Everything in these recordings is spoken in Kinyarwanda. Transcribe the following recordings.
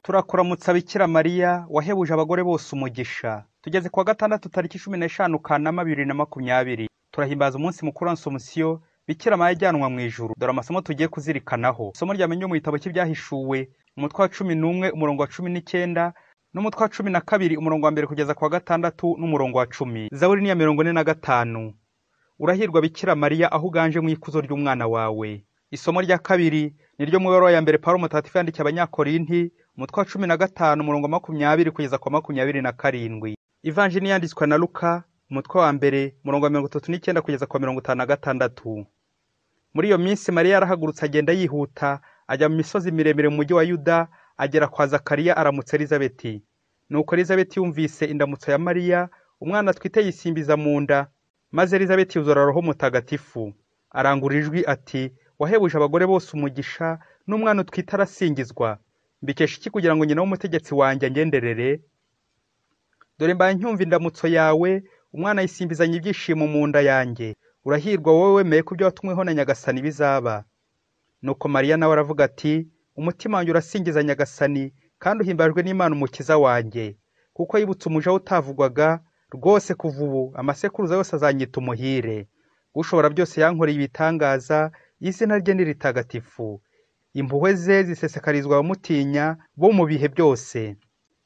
Turakuramutsa Bikiramariya wahebuje abagore bose umugisha. Tugeze kwa gatandatu tariki 15 Kanama 2020. Turahimbaza umunsi mukuru wa Asomusiyo, Bikiramariya ajyanwa mu ijuru. Dore amasomo tugiye kuzirikanaho. Isomo ryamenye mu gitabo cy'ibyahishuwe, umutwe wa 11 umurongo wa 19 n'umutwe wa 12 umurongo wa 1 kugeza kwa gatandatu n'umurongo wa 10. Zaburi ni ya 45. Urahirwa Bikiramariya aho uganje mu ikuzo ry'umwana wawe. Isomo rya kabiri niryo mu ibaruwa ya mbere Paulo mutagatifu yandikiye abanyakorinti, umutwe wa 15 umurongo wa 20 kugeza kwa 27. Ivanjili yanditswe na Luka, umutwe wa mbere umurongo wa 39 kugeza kwa 56. Muri iyo minsi Mariya yarahagurutse agenda yihuta, ajya mu misozi miremire mu mujyi wa Yuda, agera kwa Zakariya aramutsa Elizabeti. Nuko Elizabeti yumvise indamutso ya Mariya, umwana atwite yisimbiza mu nda, maze Elizabeti yuzura Roho Mutagatifu. Arangurura ijwi ati, wahebuje abagore bose umugisha, n'umwana utwite arasingizwa. Mbikesha iki kugira ngo nyina w'umutegetsi wanjye angenderere? Dore mbaye ncyumva indamutso yawe, umwana yisimbizanya ibyishimo mu nda yanjye. Urahirwa wowe wemeye ko ibyo watumweho na Nyagasani bizaba. Nuko Mariya nawe aravuga ati, umutima wanjye urasingiza Nyagasani, kandi uhimbajwe n'Imana umukiza wanjye, kuko yibutse umuja utavugwaga, rwose kuva ubu amasekuruza yose azanyita umuhire. Ushobora byose yankoreye ibitangaza, izina rye ni ritagatifu. Impuhwe ze zisesekarizwa abamutinya bo mu bihe byose.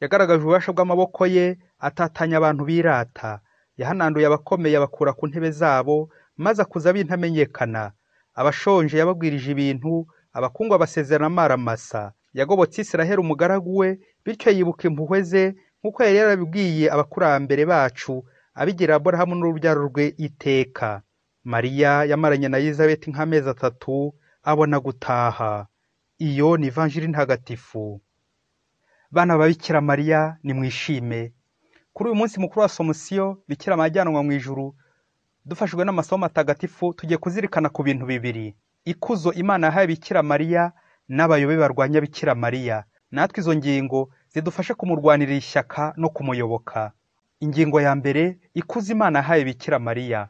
Yagaragaje ububasha bw'amaboko ye, atatanya abantu birata. Yahananduye abakomeye abakura ku ntebe zabo, maze akuza bintamenyekana. Abashonje yababwirije ibintu, abakungu abasezerana amaramasa. Yagobotse Isiraheli umugaragu we, bityo yibuka impuhwe ze, nk'uko yari yarabibwiye abakurambere bacu, abigira Aburahamu n'urubyaro rwe iteka. Mariya yamaranye na Elizabeti nk'amezi 3, abona gutaha. Iyo ni Ivanjili ntagatifu. Bana ba Bikiramariya nimwishime. Kuri uyu munsi mukuru wa Asomusiyo, Bikiramariya ajyanwa mu ijuru, dufashijwe n'amasomo matagatifu tugiye kuzirikana ku bintu bibiri: ikuzo Imana yahaye Bikiramariya n'abayobe barwanya Bikiramariya. Natwe izo ngingo zidufashe kumurwanirira ishyaka no kumuyoboka. Ingingo ya mbere, ikuzo Imana yahaye Bikiramariya.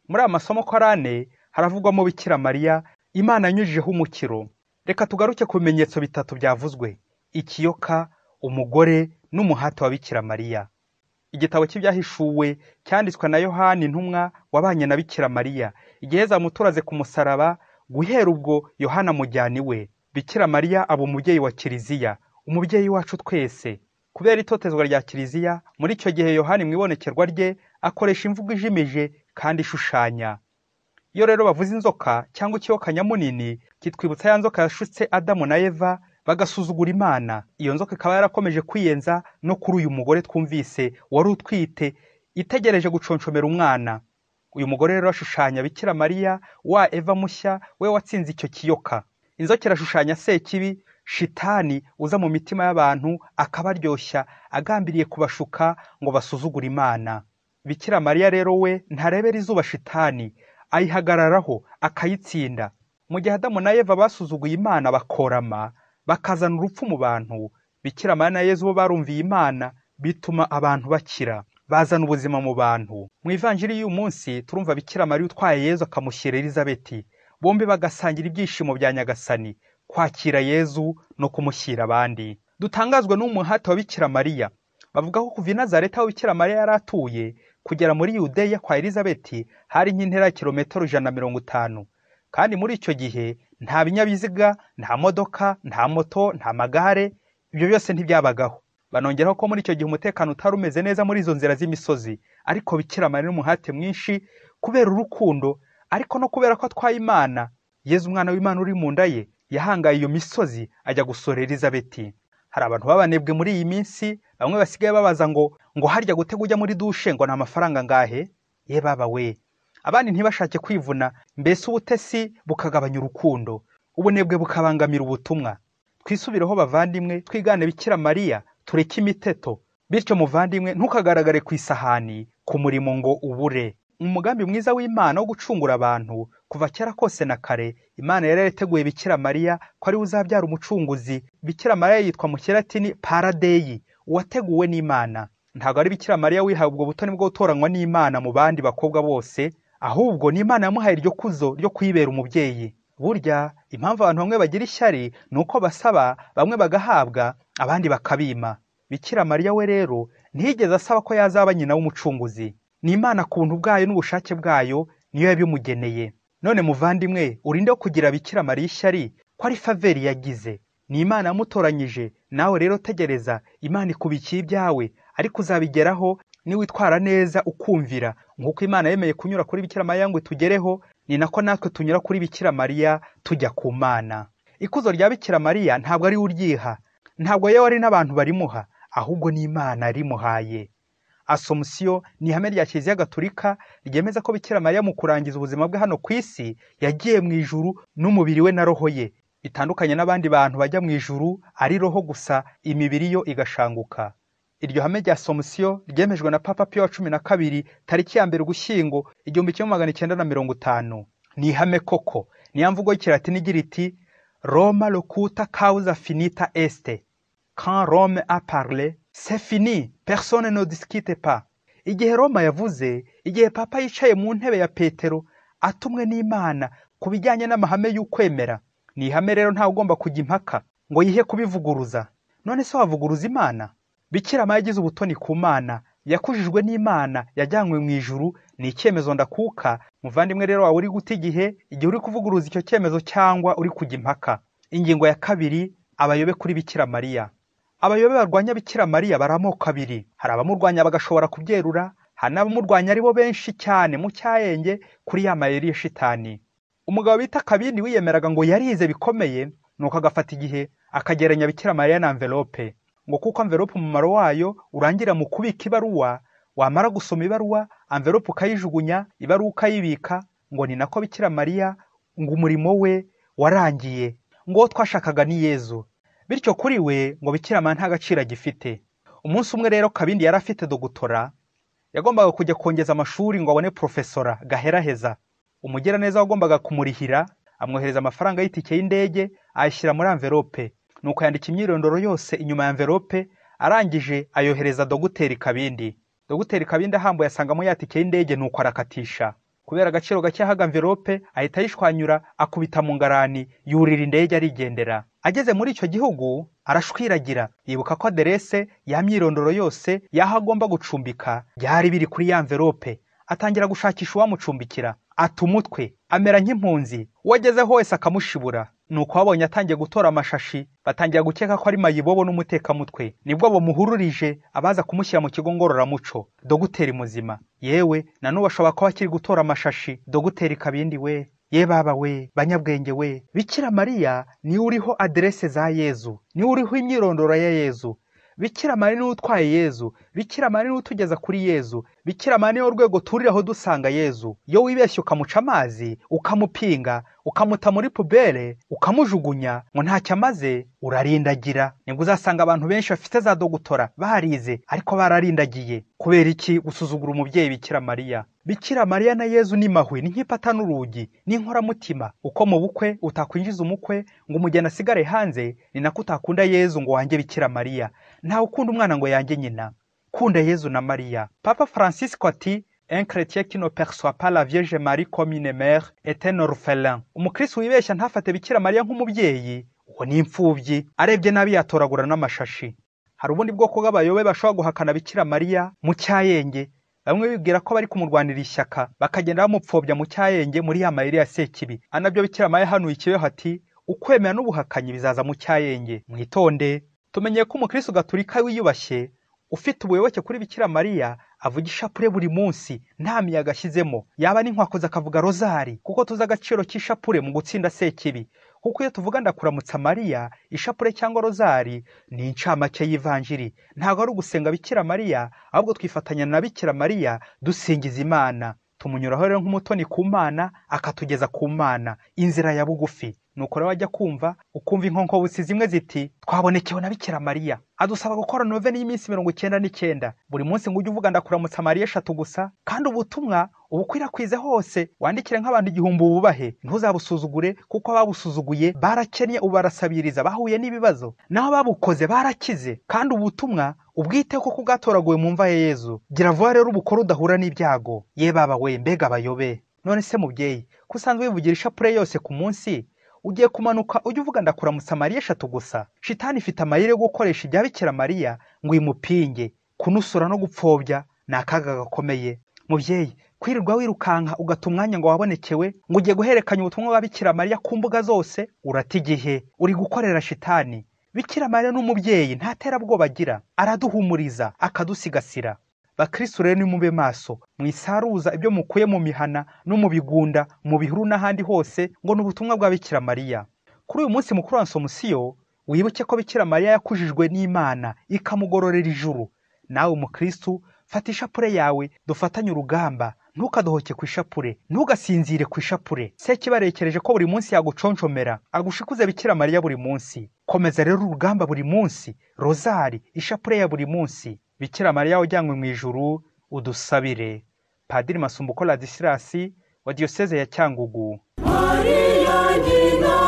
Muri aya masomo ko ari ane haravugwamo Bikiramariya Imana yanyujijeho umukiro. Reka tugaruke ku bimenyetso bitatu byavuzwe: ikiyoka, umugore n'umuhati wa Bikiramariya. Igitabo cy'ibyahishuwe cyanditswe na Yohani intumwa wabanye na Bikiramariya igihe zamuturaze ku musaraba. Guhera ubwo Yohana mujyani we. Bikiramariya aba umubyeyi wa Kiliziya, umubyeyi wacu twese. Kubera itotezwa rya Kiliziya, muri icyo gihe Yohani mwibonekerwa rye akoresha imvugo ijimije kandi ishushanya. Iyo rero bavuze inzoka cyangwa ikiyoka nyamunini, kitwibutsa ya nzoka yashutse Adamu na Eva bagasuzugura Imana. Iyo nzoka ikaba yarakomeje kwiyenza no kuri uyu mugore twumvise wari utwite, itegereje guconshomera umwana. Uyu mugore rero ashushanya Bikiramariya wa Eva mushya, we watsinze icyo kiyoka. Inzoka irashushanya Sekibi, Shitani uza mu mitima y'abantu akabaryoshya, agambiriye kubashuka ngo basuzugure Imana. Bikiramariya rero we ntarebera izuba Shitani, ayihagararaho akayitsinda. Mu gihe Adamu na Eva basuzuguye Imana bakorama, bakazana urupfu mu bantu, Bikiramariya na Yezu bo barumviye Imana, bituma abantu bakira, bazana ubuzima mu bantu. Mu Ivanjili y'uyu munsi turumva Bikiramariya utwaye Yezu akamushyira Elizabeti, bombi bagasangira ibyishimo bya Nyagasani, kwakira Yezu no kumushyira abandi. Dutangazwa n'umuhati wa Bikiramariya. Bavuga ko kuva i Nazareti aho Bikiramariya yari atuye kugera muri Yudeya kwa Elizabeti hari nk'intera ya kilometero 150. Kandi muri icyo gihe nta binyabiziga, nta modoka, nta moto, nta magare, ibyo byose ntibyabagaho. Banongeraho ko muri icyo gihe umutekano utari umeze neza muri izo nzira z'imisozi. Ariko Bikiramariya n'umuhati mwinshi kubera urukundo, ariko no kubera ko atwaye Imana, Yezu umwana w'Imana uri mu nda ye, yahangaye iyo misozi ajya gusura Elizabeti. Hari abantu babanebwe muri iyi minsi, bamwe basigaye babaza ngo harya gutega ujya muri dushe ngo nta mafaranga ngahe? Ye baba we. Abandi ntibashake kwivuna, mbese ubutesi bukagabanya urukundo, ubunebwe bukabangamira ubutumwa. Twisubireho bavandimwe, twigane Bikiramariya, tureke imiteto. Bityo muvandimwe, ntukagaragare ku isahani ku murimo ngo ubure. Umugambi mwiza w'Imana wo gucungura abantu kuva kera kose na kare, Imana yari yateguye Bikiramariya ko ari uzabyara umucunguzi. Bikiramariya yitwa mu Kilatini Paradeyi, uwateguwe n'Imana. Ntabwo ari Bikiramariya wihaye ubwo butoni bwo gutoranywa n'Imana mu bandi bakobwa bose, ahubwo n'Imana yamuhaye iryo kuzo ryo kuyibera umubyeyi. burya impamvu abantu bamwe bagira ishyari ni uko basaba bamwe bagahabwa abandi bakabima. Bikira Mariya we rero ntiyigeze asaba ko yazaba nyina w'umucunguzi. Ni Imana ku buntu bwayo n'ubushake bwayo niyo yabimugeneye. None muvandimwe, urinde kugira Bikira Mariya ishyari ko ari faveri yagize. Ni Imana yamutoranyije, nawe rero tegereza Imana ikubikiye ibyawe, ariko uzabigeraho niwitwara neza ukumvira. Nk'uko Imana yemeye kunyura kuri Bikira Mariya ngo tugereho, ni nako natwe tunyura kuri Bikira Mariya tujya ku Mana. Ikuzo rya Bikira Mariya ntabwo ari uryiha, ntabwo yewe ari n'abantu barimuha, ahubwo ni Imana rimuhaye. Asomusiyo ni ihame rya Kiliziya Gatolika ryemeza ko Bikira Mariya mu kurangiza ubuzima bwe hano ku isi yagiye mu ijuru n'umubiri we na roho ye, bitandukanye n'abandi bantu bajya mu ijuru ari roho gusa, imibiri yo igashanguka. Iryo hame rya Asomusiyo ryemejwe na Papa Pio wa 12 tariki ya 1 Ugushyingo 1950. Ni ihame koko, niyo mvugo y'ikilatini igira iti Roma locuta causa finita est. Quand Rome a parlé, c'est fini, personne ne discute pas. Igihe Roma yavuze, igihe Papa yicaye mu ntebe ya Petero atumwe n'Imana ku bijyanye n'amahame y'ukwemera, ni ihame rero nta ugomba kujya impaka ngo yihe kubivuguruza. None se wavuguruza Imana? Bikira Mariya yagize ubutoni ku Mana, yakujijwe n'Imana, yajyanywe mu ijuru, ni icyemezo ndakuka. Muvandimwe rero wawe uri guta igihe uri kuvuguruza icyo cyemezo cyangwa uri kujya impaka. Ingingo ya 2, abayobe kuri Bikira Mariya. Abayobe barwanya Bikira Mariya baramoko abiri. Hari abamurwanya bagashobora kubyerura, hari n'abamurwanya ari bo benshi cyane mu cyayenge kuri ya mayeri ya shitani. Umugabo bita Kabindi wiyemeraga ngo yarize bikomeye, nuko agafata igihe akageranya Bikira Mariya na envelope, ngo kuko envelope umumaro wayo urangira mu kubika ibaruwa, wamara gusoma ibaruwa envelope ukayijugunya, ibaruwa ukayibika, ngo ni nako Bikira Mariya ngo umurimo we warangiye, ngo twashakaga ni Yezu. Bityo kuri we ngo Bikira Mariya nta gaciro agifite. Umunsi umwe rero Kabindi yari afite dogutora, yagombaga kujya kongeza amashuri ngo abone profesora gaheraheza. Umugiraneza wagombaga kumurihira amwohereza amafaranga y'itike y'indege, ayishyira muri envelope, nuko yandika imyirondoro yose inyuma ya envelope, arangije ayohereza doguteri Kabindi. Doguteri Kabindi ahambuye asangamo ya tike y'indege, nuko arakatisha. Kubera agaciro gake yahaga envelope, ahita yishwanyura akubita mu ngarani, yurira indege arigendera. Ageze muri icyo gihugu arashwiragira, yibuka ko aderese ya myirondoro yose yaho agomba gucumbika byari biri kuri ya envelope. Atangira gushakisha uwamucumbikira, ata umutwe, amera nk'impunzi, uwagezeho wese akamushibura. Nuko babonye atangiye gutora amashashi, batangira gukeka ko ari mayibobo n'umutekamutwe. Nibwo bamuhururije abaza kumushyira mu kigo ngororamuco. Doguteri muzima, yewe na n'ubu ashobora kuba akiri gutora amashashi. Doguteri Kabindi we, ye baba we, banyabwenge we, Bikira Mariya ni uriho aderese za Yezu, ni uriho imyirondoro ya Yezu. Bikira Mariya ni utwaye Yezu, Bikira Mariya ni utugeza kuri Yezu, Bikira Mariya ni urwego turiraho dusanga Yezu. Iyo wibeshye ukamuca amazi, ukamupinga, ukamuta muri pubere, ukamujugunya ngo ntacyo amaze, urarindagira. Nibwo uzasanga abantu benshi bafite za dogutora barize ariko bararindagiye. Kubera iki? Gusuzugura umubyeyi Bikira Mariya. Bikira Mariya na Yezu ni mahwe, ni nk'ipata n'urugi, ni inkoramutima. Uko mu bukwe utakwinjiza umukwe ngo umugeni asigare hanze, ni nako utakunda Yezu ngo wange Bikira Mariya. Nta ukunda umwana ngo yange nyina. Kunda Yezu na Mariya. Papa Francisco ati un chrétien qui ne perçoit pas la Vierge Marie comme une mère est un orphelin. Umukristo wibeshya ntafate Bikira Mariya nk'umubyeyi, uwo ni imfubyi. Arebye nabi yatoragura n'amashashi. Hari ubundi bwoko bw'abayobe bashobora guhakana Bikira Mariya mu cyayenge. Bamwe bibwira ko bari kumurwanira ishyaka, bakagenda bamupfobya mu cyayenge muri ya mayeri ya sekibi. Anabyo Bikira Mariya hanuye ikibeho ati ukwemera n'ubuhakanyi bizaza mu cyayenge. Mwitonde. Tumenye ko umukristo gatolika wiyubashye ufite ubuyoboke kuri Bikira Mariya avuga ishapure buri munsi, nta miyaga ashyizemo. Yaba n'inkwakoza akavuga rozari, kuko tuzi agaciro k'ishapure mu gutsinda sekibi. Kuko iyo tuvuga ndakuramutsa Mariya, ishapure cyangwa rozari ni incamake y'ivanjiri. Ntabwo ari ugusenga Bikira Mariya, ahubwo twifatanya na Bikira Mariya dusingiza Imana. Tumunyuraho rero nk'umutoni ku Mana, akatugeza ku Mana, inzira ya bugufi. Nuko rero wajya kumva, ukumva inkonkobusi zimwe ziti twabonekewe na Bikira Mariya. Adusaba gukora noveni y'iminsi 99. Buri munsi ngo ujye uvuga ndakuramutsa Mariya 3 gusa, kandi ubutumwa ubukwirakwize hose, wandikire nk'abantu 1000 bubahe. Ntuzabusuzugure, kuko ababusuzuguye barakennye, ubarasabiriza bahuye n'ibibazo, naho babukoze barakize. Kandi ubutumwa ubwite ko kubwatoraguwe mu mva ya Yezu. Gira vuba rero ubukora udahura n'ibyago. Ye baba we, mbega abayobe. None se mubyeyi, ko usanzwe wivugira ishapure yose ku munsi, ugiye kumanuka ujye uvuga ndakuramutsa Mariya 3 gusa? Shitani ifite amayeri yo gukoresha ibya Bikiramariya ngo imupinge. Kunusura no gupfobya ni akaga gakomeye. Mubyeyi, kwirirwa wirukanka ugata umwanya ngo wabonekewe ngo ugiye guherekanya ubutumwa bwa Bikiramariya ku mbuga zose, urata igihe uri gukorera shitani. Bikiramariya n'umubyeyi ntatera bwoba agira, araduhumuriza akadusigasira. Bakristo rero nimube maso, mwisaruza ibyo mukuye mu mihana no mu bigunda, mu bihuru n'ahandi hose ngo n'ubutumwa bwa Bikiramariya. Kuri uyu munsi mukuru wa Asomusiyo, wibuke ko Bikiramariya yakujijwe n'Imana ikamugororera ijuru. Nawe umukristo, fata ishapure yawe dufatanye urugamba, ntukadohoke ku ishapure, ntugasinzire ku ishapure. Sekibarekereje ko buri munsi yaguconshomera, agushikuze Bikiramariya buri munsi. Komeza rero urugamba buri munsi, rozari, ishapure ya buri munsi. Bikiramariya ujyanwe mu ijuru, udusabire. Padiri Masumbuko Ladislas wa Diyoseze ya Cyangugu. Mariya nyina